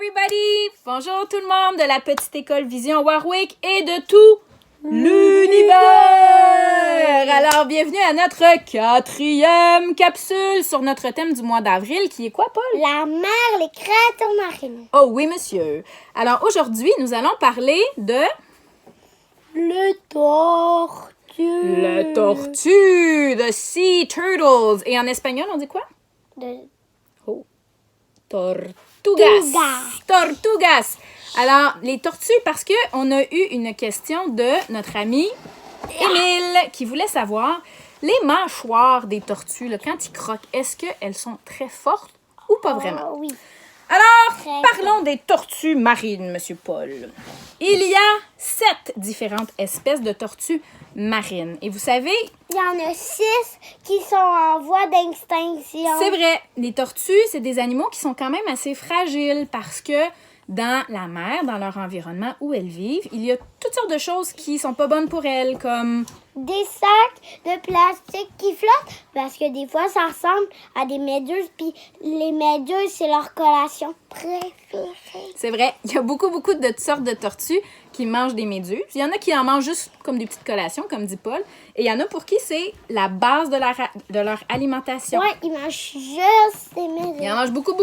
everybody! Bonjour tout le monde de la petite école Vision Warwick et de tout l'univers! Alors, bienvenue à notre 4e capsule sur notre thème du mois d'avril qui est quoi, Paul? La mer, les créatures marines. Oh oui, monsieur! Alors, aujourd'hui, nous allons parler de... Le tortue. Le tortue! The Sea Turtles! Et en espagnol, on dit quoi? Oh. Tortugas. Tortugas. Alors, les tortues, parce qu'on a eu une question de notre ami Émile qui voulait savoir les mâchoires des tortues, là, quand ils croquent, est-ce qu'elles sont très fortes ou pas vraiment? Oui. Alors, parlons des tortues marines, Monsieur Paul. Il y a 7 différentes espèces de tortues marines. Et vous savez... Il y en a 6 qui sont en voie d'extinction. C'est vrai. Les tortues, c'est des animaux qui sont quand même assez fragiles parce que dans la mer, dans leur environnement où elles vivent, il y a toutes sortes de choses qui sont pas bonnes pour elles, comme... Des sacs de plastique qui flottent parce que des fois, ça ressemble à des méduses. Puis les méduses, c'est leur collation préférée. C'est vrai. Il y a beaucoup de sortes de tortues qui mangent des méduses. Il y en a qui en mangent juste comme des petites collations, comme dit Paul. Et il y en a pour qui c'est la base de leur alimentation. Ouais, ils mangent juste des méduses. Ils en mangent beaucoup.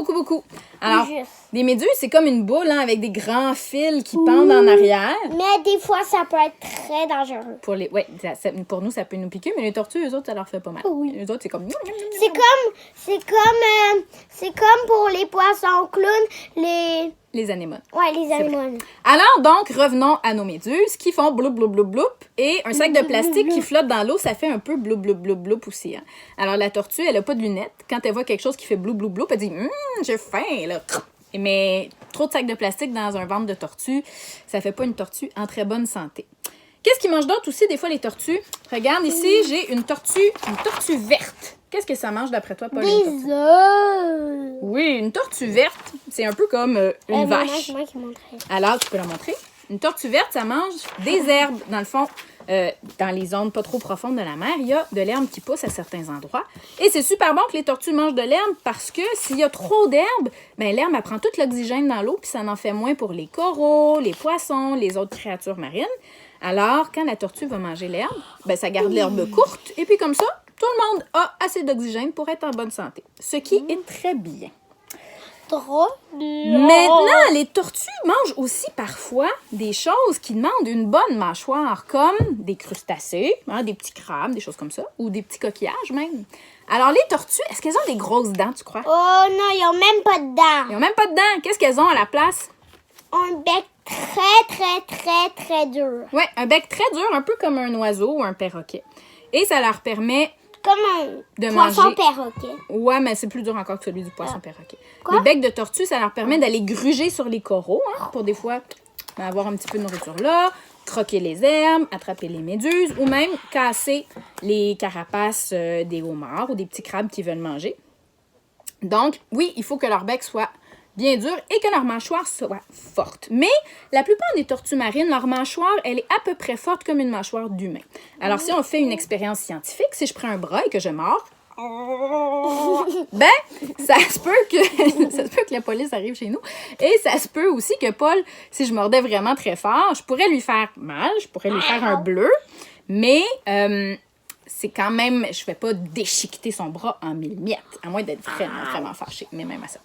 Alors, Juste. des méduses, c'est comme une boule hein, avec des grands fils qui pendent en arrière. Mais des fois, ça peut être très dangereux. Pour nous, ça peut nous piquer, mais les tortues, eux autres, ça leur fait pas mal. Oui. Les autres, c'est comme... C'est comme pour les poissons clowns, Les anémones. Ouais, les anémones. Alors, donc, revenons à nos méduses qui font bloup, bloup, bloup, bloup. Et un sac de plastique qui flotte dans l'eau, ça fait un peu bloup, bloup, bloup, bloup aussi. Hein. Alors, la tortue, elle a pas de lunettes. Quand elle voit quelque chose qui fait bloup, bloup, bloup, elle dit « j'ai faim, là. » Mais trop de sacs de plastique dans un ventre de tortue, ça fait pas une tortue en très bonne santé. Qu'est-ce qu'ils mangent d'autre aussi, des fois, les tortues? Regarde, ici, j'ai une tortue verte. Qu'est-ce que ça mange, d'après toi, Paul? Des œufs. Oui, une tortue verte, c'est un peu comme une vache. Moi qui montrais. Alors, tu peux la montrer? Une tortue verte, ça mange des herbes. Dans le fond, dans les zones pas trop profondes de la mer, il y a de l'herbe qui pousse à certains endroits. Et c'est super bon que les tortues mangent de l'herbe parce que s'il y a trop d'herbe, ben l'herbe, elle prend tout l'oxygène dans l'eau puis ça en fait moins pour les coraux, les poissons, les autres créatures marines. Alors, quand la tortue va manger l'herbe, ben ça garde l'herbe courte et puis comme ça, tout le monde a assez d'oxygène pour être en bonne santé. Ce qui est très bien. Trop Maintenant, les tortues mangent aussi parfois des choses qui demandent une bonne mâchoire, comme des crustacés, hein, des petits crabes, des choses comme ça, ou des petits coquillages même. Alors, les tortues, est-ce qu'elles ont des grosses dents, tu crois? Oh non, ils n'ont même pas de dents. Ils n'ont même pas de dents. Qu'est-ce qu'elles ont à la place? Un bec très dur. Oui, un bec très dur, un peu comme un oiseau ou un perroquet. Et ça leur permet Comme un de poisson manger... perroquet. Ouais, mais c'est plus dur encore que celui du poisson perroquet. Quoi? Le bec de tortue, ça leur permet d'aller gruger sur les coraux, hein, pour des fois avoir un petit peu de nourriture là, croquer les herbes, attraper les méduses, ou même casser les carapaces des homards ou des petits crabes qui veulent manger. Donc, oui, il faut que leur bec soit bien dur et que leur mâchoire soit forte. Mais la plupart des tortues marines, leur mâchoire, elle est à peu près forte comme une mâchoire d'humain. Alors, si on fait une expérience scientifique, si je prends un bras et que je mords, ben, ça se peut que la police arrive chez nous. Et ça se peut aussi que Paul, si je mordais vraiment très fort, je pourrais lui faire mal, je pourrais lui faire un bleu, mais c'est quand même, je ne vais pas déchiqueter son bras en 1000 miettes, à moins d'être vraiment fâchée, mais même à ça.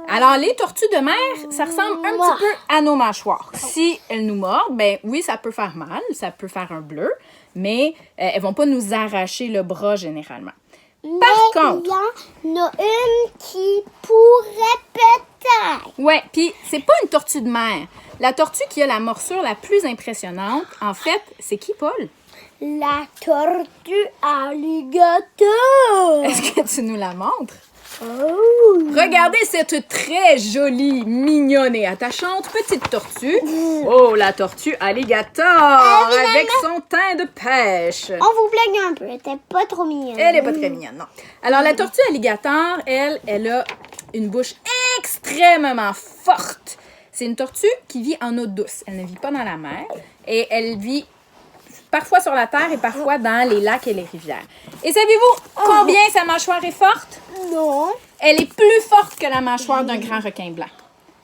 Alors, les tortues de mer, ça ressemble un petit peu à nos mâchoires. Si elles nous mordent, ben oui, ça peut faire mal, ça peut faire un bleu, mais elles vont pas nous arracher le bras généralement. Par contre... il y en a une qui pourrait peut-être. Ouais, puis c'est pas une tortue de mer. La tortue qui a la morsure la plus impressionnante, en fait, c'est qui, Paul? La tortue alligator. Est-ce que tu nous la montres? Oh. Regardez cette très jolie, mignonne et attachante petite tortue. Oh, la tortue alligator avec son teint de pêche. On vous blague un peu, elle était pas trop mignonne. Elle est pas très mignonne, non. Alors, la tortue alligator, elle a une bouche extrêmement forte. C'est une tortue qui vit en eau douce. Elle ne vit pas dans la mer et elle vit parfois sur la terre et parfois dans les lacs et les rivières. Et savez-vous combien sa mâchoire est forte? Non. Elle est plus forte que la mâchoire d'un grand requin blanc.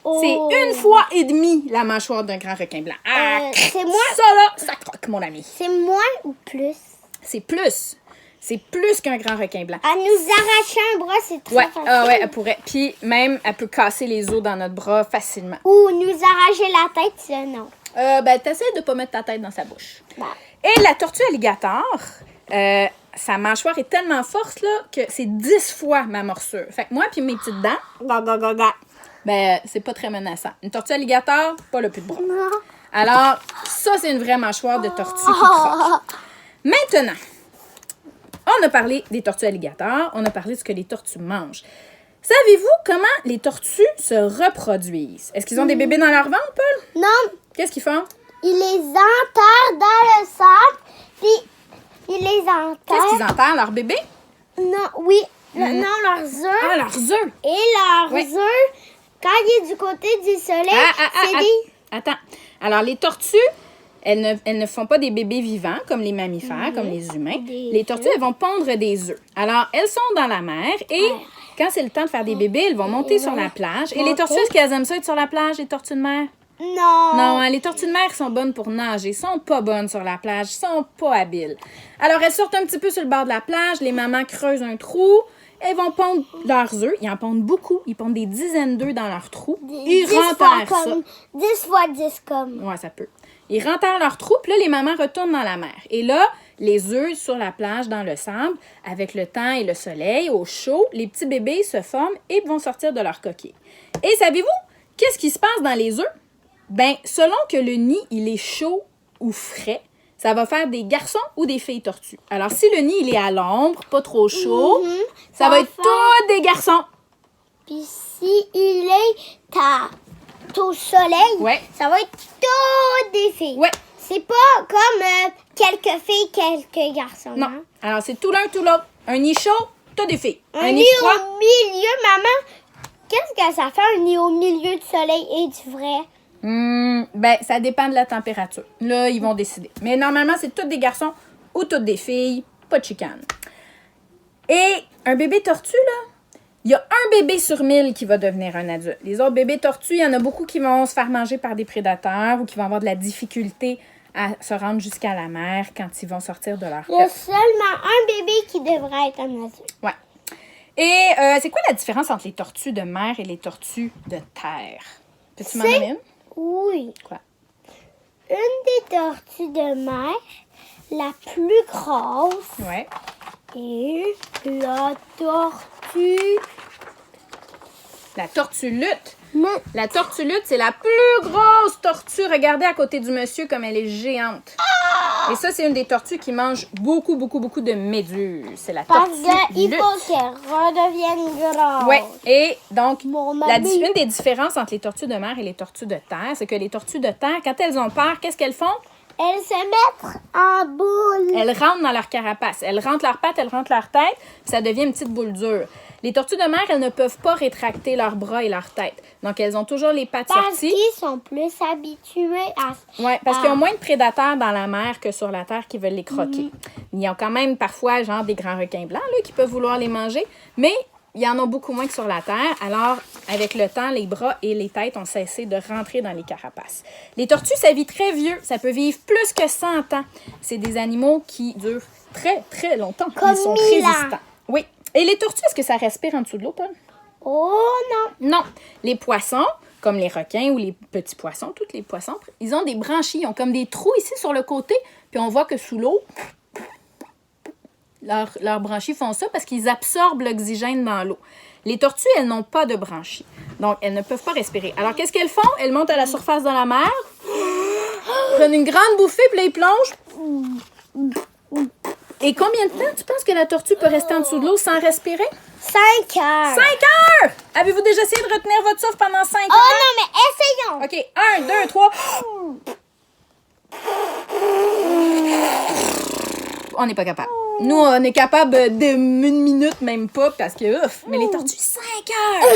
Oh. C'est 1 fois et demi la mâchoire d'un grand requin blanc. Ah, c'est moins... ça là, ça croque, mon ami. C'est moins ou plus? C'est plus. C'est plus qu'un grand requin blanc. À nous arracher un bras, c'est très Ouais, facile. ouais, elle pourrait. Puis même, elle peut casser les os dans notre bras facilement. Ou nous arracher la tête, ça, non. Ben, t'essaies de pas mettre ta tête dans sa bouche. Bah. Et la tortue alligator, sa mâchoire est tellement forte là, que c'est 10 fois ma morsure. Fait que moi puis mes petites dents, ben, c'est pas très menaçant. Une tortue alligator, pas le plus de bras. Non. Alors, ça, c'est une vraie mâchoire de tortue qui croque. Maintenant, on a parlé des tortues alligators, on a parlé de ce que les tortues mangent. Savez-vous comment les tortues se reproduisent? Est-ce qu'ils ont des bébés dans leur ventre, Paul? Non, Qu'est-ce qu'ils font? ils les enterrent dans le sac, puis ils les enterrent. Qu'est-ce qu'ils enterrent, leurs bébés? Non, oui, non, leurs œufs. Ah, leurs œufs! Et leurs Ouais. œufs, quand il est du côté du soleil, c'est des... Attends. Alors, les tortues, elles ne font pas des bébés vivants comme les mammifères, comme les humains. Des Les tortues, elles vont pondre des œufs. Alors, elles sont dans la mer et quand c'est le temps de faire des bébés, elles vont monter sur la plage. Et les tortues, est-ce qu'elles aiment ça être sur la plage, les tortues de mer? Non. Non, hein, les tortues de mer sont bonnes pour nager, sont pas bonnes sur la plage, sont pas habiles. Alors, elles sortent un petit peu sur le bord de la plage, les mamans creusent un trou, elles vont pondre leurs œufs. Ils en pondent beaucoup, ils pondent des dizaines d'œufs dans leur trou. Ils 10 fois renterrent ça. comme... 10 fois 10 comme... Ouais, ça peut. Ils renterrent leur trou, puis là, les mamans retournent dans la mer. Et là, les œufs sur la plage, dans le sable, avec le temps et le soleil, au chaud, les petits bébés se forment et vont sortir de leur coquille. Et savez-vous, qu'est-ce qui se passe dans les œufs? Ben, selon que le nid, il est chaud ou frais, ça va faire des garçons ou des filles tortues. Alors, si le nid, il est à l'ombre, pas trop chaud, ça va être tous des garçons. Puis si il est au soleil, Ouais. ça va être toutes des filles. Ouais. C'est pas comme quelques filles, quelques garçons. Non. hein. Alors, c'est tout l'un, tout l'autre. Un nid chaud, t'as des filles. Un nid nid froid, au milieu, maman. Qu'est-ce que ça fait un nid au milieu du soleil et du vrai? Ben, ça dépend de la température. Là, ils vont décider. Mais normalement, c'est toutes des garçons ou toutes des filles. Pas de chicane. Et un bébé tortue, là, il y a un bébé sur 1000 qui va devenir un adulte. Les autres bébés tortues, il y en a beaucoup qui vont se faire manger par des prédateurs ou qui vont avoir de la difficulté à se rendre jusqu'à la mer quand ils vont sortir de leur Il y a œuf. seulement un bébé qui devrait être un adulte. Ouais. Et c'est quoi la différence entre les tortues de mer et les tortues de terre? Peux-tu m'en donner une? Oui. Quoi? Une des tortues de mer, la plus grosse, Ouais. est la tortue. La tortue lutte. Mais La tortue lutte, c'est la plus grosse tortue. Regardez à côté du monsieur comme elle est géante. Et ça, c'est une des tortues qui mange beaucoup, beaucoup, beaucoup de méduses. C'est la parce tortue qu'il lutte. faut qu'elle redevienne grosse. Ouais. Et donc, Mon une mamie. des différences entre les tortues de mer et les tortues de terre, c'est que les tortues de terre, quand elles ont peur, qu'est-ce qu'elles font? Elles se mettent en boule. Elles rentrent dans leur carapace. Elles rentrent leurs pattes, elles rentrent leur tête, puis ça devient une petite boule dure. Les tortues de mer, elles ne peuvent pas rétracter leurs bras et leur tête. Donc, elles ont toujours les pattes Parce sorties. qu'ils sont plus habitués à... Oui, parce qu'ils ont moins de prédateurs dans la mer que sur la terre qui veulent les croquer. Ils ont quand même parfois, genre, des grands requins blancs là, qui peuvent vouloir les manger, mais il y en a beaucoup moins que sur la terre. Alors, avec le temps, les bras et les têtes ont cessé de rentrer dans les carapaces. Les tortues, ça vit très vieux. Ça peut vivre plus que 100 ans. C'est des animaux qui durent très, très longtemps. Comme Ils sont 1000 ans. résistants. Oui. Et les tortues, est-ce que ça respire en dessous de l'eau, Paul? Oh non! Non. Les poissons, comme les requins ou les petits poissons, tous les poissons, ils ont des branchies. Ils ont comme des trous ici sur le côté. Puis on voit que sous l'eau, leurs branchies font ça parce qu'ils absorbent l'oxygène dans l'eau. Les tortues, elles n'ont pas de branchies. Donc, elles ne peuvent pas respirer. Alors, qu'est-ce qu'elles font? Elles montent à la surface de la mer, prennent une grande bouffée, puis là, ils plongent. Et combien de temps tu penses que la tortue peut rester en dessous de l'eau sans respirer? 5 heures. 5 heures! Avez-vous déjà essayé de retenir votre souffle pendant 5 Oh heures? non, mais essayons! OK, 1, 2, 3. On n'est pas capable. Nous, on est capable d'une minute, même pas, parce que, ouf, mais les tortues, 5 heures!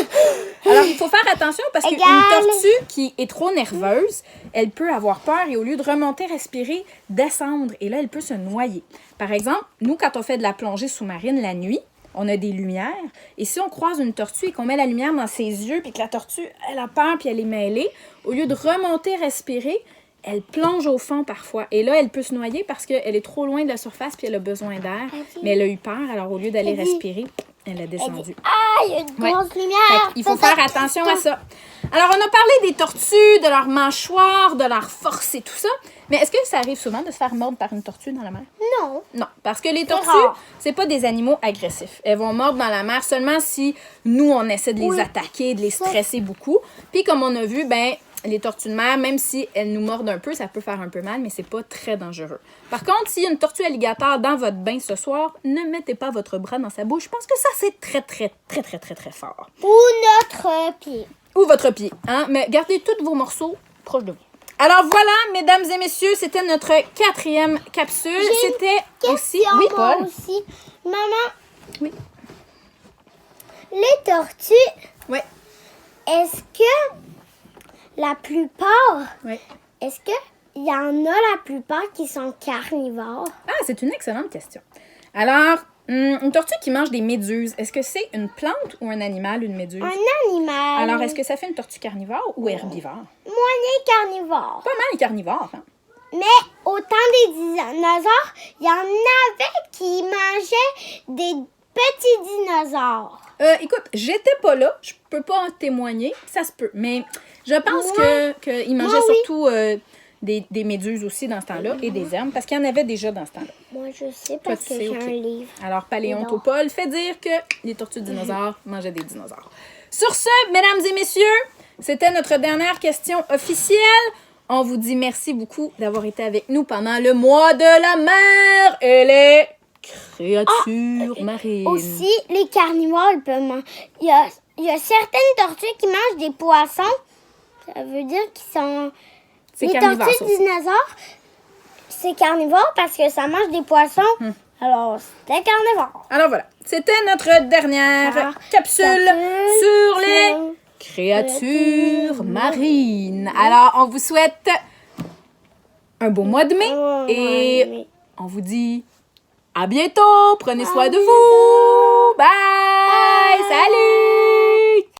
Alors, il faut faire attention parce qu'une Égale. tortue qui est trop nerveuse, elle peut avoir peur et au lieu de remonter, respirer, descendre. Et là, elle peut se noyer. Par exemple, nous, quand on fait de la plongée sous-marine la nuit, on a des lumières. Et si on croise une tortue et qu'on met la lumière dans ses yeux, puis que la tortue, elle a peur, puis elle est mêlée, au lieu de remonter, respirer, elle plonge au fond parfois. Et là, elle peut se noyer parce qu'elle est trop loin de la surface, puis elle a besoin d'air. Mais elle a eu peur, alors au lieu d'aller respirer, elle a descendu. Ah, il y a une grosse lumière! Il faut faire attention à ça. Alors, on a parlé des tortues, de leur mâchoire, de leur force et tout ça. Mais est-ce que ça arrive souvent de se faire mordre par une tortue dans la mer? Non. Non, parce que les tortues, rare. c'est pas des animaux agressifs. Elles vont mordre dans la mer seulement si nous, on essaie de les attaquer, de les stresser beaucoup. Puis, comme on a vu, ben les tortues de mer, même si elles nous mordent un peu, ça peut faire un peu mal, mais c'est pas très dangereux. Par contre, s'il y a une tortue alligator dans votre bain ce soir, ne mettez pas votre bras dans sa bouche. Je pense que ça, c'est très, très, très, très, très, très fort. Ou notre pied. Ou votre pied, hein? Mais gardez tous vos morceaux proches de vous. Alors voilà, mesdames et messieurs, c'était notre 4e capsule. C'était aussi... Oui, moi Paul? aussi. Maman, Oui. les tortues, Oui. est-ce que la plupart, Oui. est-ce qu'il y en a la plupart qui sont carnivores? Ah, c'est une excellente question. Alors, une tortue qui mange des méduses, est-ce que c'est une plante ou un animal, une méduse? Un animal. Alors, est-ce que ça fait une tortue carnivore ou herbivore? Moyen carnivore. Pas mal carnivore, hein? Mais au temps des dinosaures, il y en avait qui mangeaient des petits dinosaures. Écoute, j'étais pas là, je peux pas en témoigner, ça se peut, mais je pense qu'ils mangeaient surtout des méduses aussi dans ce temps-là et des herbes, parce qu'il y en avait déjà dans ce temps-là. Moi, je sais parce que j'ai un livre. Alors, Paléontopole fait dire que les tortues dinosaures mangeaient des dinosaures. Sur ce, mesdames et messieurs, c'était notre dernière question officielle. On vous dit merci beaucoup d'avoir été avec nous pendant le mois de la mer et les créatures marines. Aussi, les carnivores, ils peuvent manger. Il y a certaines tortues qui mangent des poissons. Ça veut dire qu'ils sont... C'est les carnivore, tortues ça aussi. dinosaures, c'est carnivore parce que ça mange des poissons. Alors, c'était carnivore. Alors voilà, c'était notre dernière capsule sur les créatures marines. Alors, on vous souhaite un beau mois de mai et on vous dit à bientôt. Prenez soin de vous. Bye. Salut.